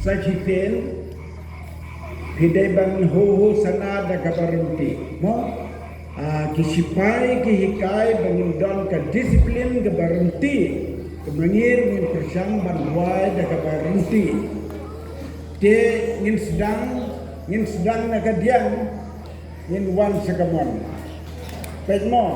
Sa chitin hidai bang ho sana da kabarunti mo kisipai kihikai bangudon ka disiplin kabarunti kemangir ngin persang banwai da kabarunti te ngin sedang na kadian ngin wan sakamon pet mo